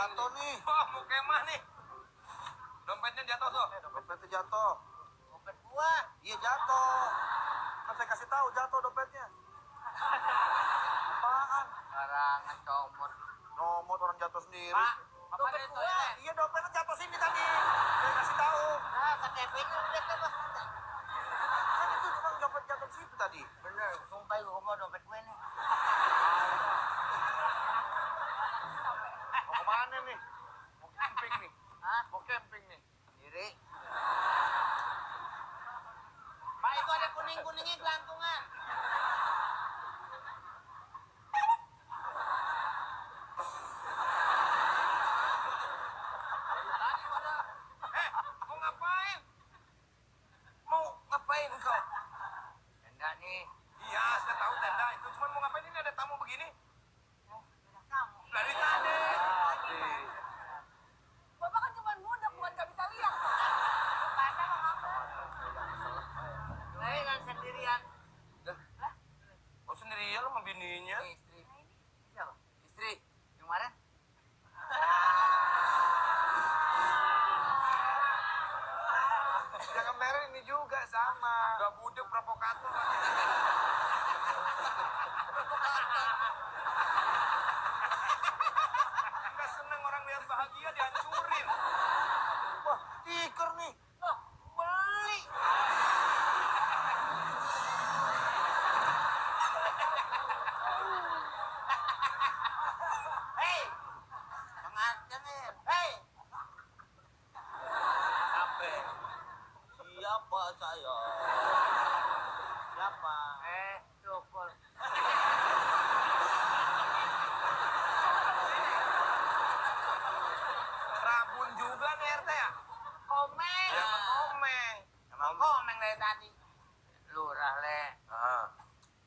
Jatuh nih. Oh, mau kemah nih. Dompetnya jatuh tuh. Dompetnya jatuh. Dompet gua. Iya jatuh. Kan saya kasih tahu jatuh dompetnya. Apaan? Barangan comot. Nomor orang jatuh sendiri. Pak, Dompet itu gua. ya? Iya dompetnya jatuh sini tadi. Saya kasih tahu. Nah, KTP-nya udah kan bos. Kan itu memang dompet jatuh situ tadi. Bener, sumpah gua mau dompet gue nih. Mau kemana nih? Mau camping nih. Hah? Mau camping nih. Sendiri. Pak, itu ada kuning-kuningnya gelantungan. Mau ngapain? Mau ngapain kau? Tenda nih. Iya, saya tahu tenda itu. Cuman mau ngapain ini ada tamu begini? Kamu. Dari tadi. Bapak kan cuma budak, bukan nggak bisa lihat. Bukannya Bang Abang. Saya kan sendirian. Oh sendirian lo sama bininya? Ini istri. Siapa? Istri. Yang mana? Jangan merah ini juga sama. Gak budek provokator. Gak seneng orang lihat bahagia dihancurin. Wah, stiker nih. Oh, beli. Hei, mengancam hei. Apa? Siapa saya? Siapa? Syukur. Rabun juga nih RT ya? Komeng. Ya emang komeng. Emang komeng dari tadi. Lurah le. Ah,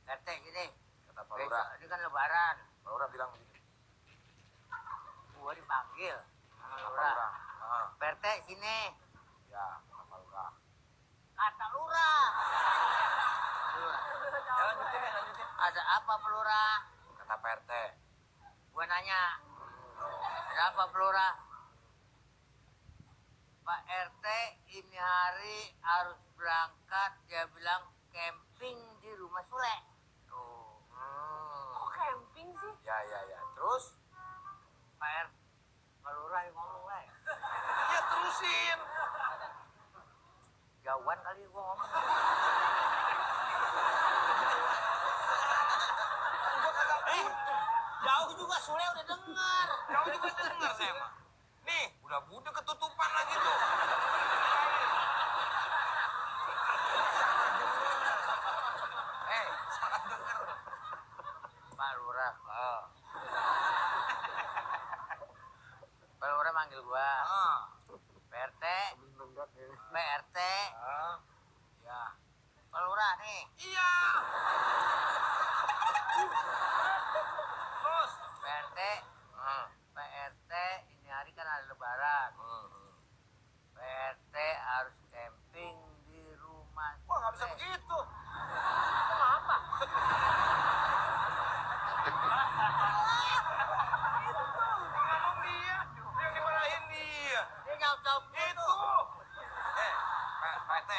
RT gini. kata Pak Besok Lurah. ini kan lebaran. Pak Lurah bilang begini. Gua dipanggil sama Kata Pak lurah. Lurah. Ah, PRT sini. ya, kata Pak Lurah. Kata lurah. Lurah. Ya lanjutin ya, lanjutin. Ada apa pelurah? Kata Pak RT. Gua nanya. Ada apa pelurah? Pak RT ini hari harus berangkat. Dia bilang camping di rumah Sule. Tuh. Kok camping sih? Ya, ya, ya. Terus? Pak RT. Pak lurah yang ngomong lah. Ya terusin. Jauhan kali gua ngomong. Jauh juga Sule udah dengar. Kau juga denger saya mah. Nih, udah budek ketutupan lagi tuh. Salah denger. Pak lurah. Pak lurah manggil gua. Ah, PRT. PRT. ah. Ya. Pak lurah nih. Iya. Terus. PRT. Ah. PRT ini hari kan ada lebaran. PRT harus camping di rumah. Wah, nggak bisa Sule. begitu. Kenapa? Ngomong dia. Yang dimarahin dia. Dia jawab Itu. Pak RT,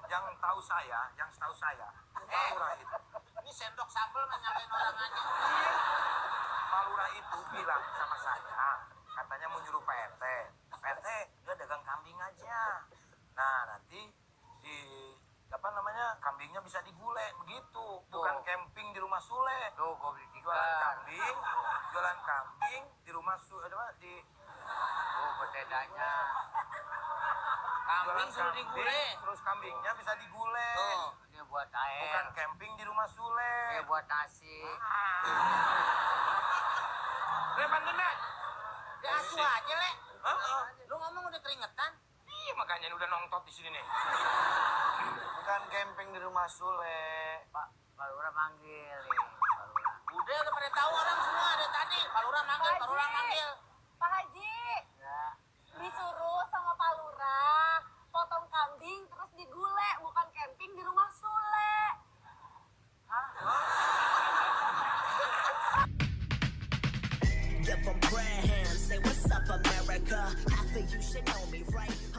yang setahu saya, Pak Lurah itu. Ini sendok sambal nyalain orang aja. Pak Lurah itu bilang sama saya, katanya mau nyuruh Pak RT. Pak RT, dia dagang kambing aja. Nah, nanti di apa namanya kambingnya bisa digulai begitu, bukan camping di rumah Sule. Tuh, gua beli Jualan kambing di rumah Sule, di Tuh, bedanya. jualan Kambing suruh digulai. terus kambingnya bisa digulai. Tuh, dia buat air. Bukan camping di rumah Sule. Dia buat nasi. Lepan denda. Dia asuh aja, Le. Hah? Lu ngomong udah keringetan. Iya makanya ini udah nongtot di sini nih. Bukan camping di rumah Sule. Pak Lurah manggil nih. Pak Lurah. Udah pada tahu orang semua ada tadi. Pak Lurah manggil, Pak Lurah manggil. Pak Haji, Ya. disuruh sama Pak Lurah potong kambing terus digulai, bukan camping di rumah Sule. Yeah, from Brand, say what's up. of America. Half of you should know me, right?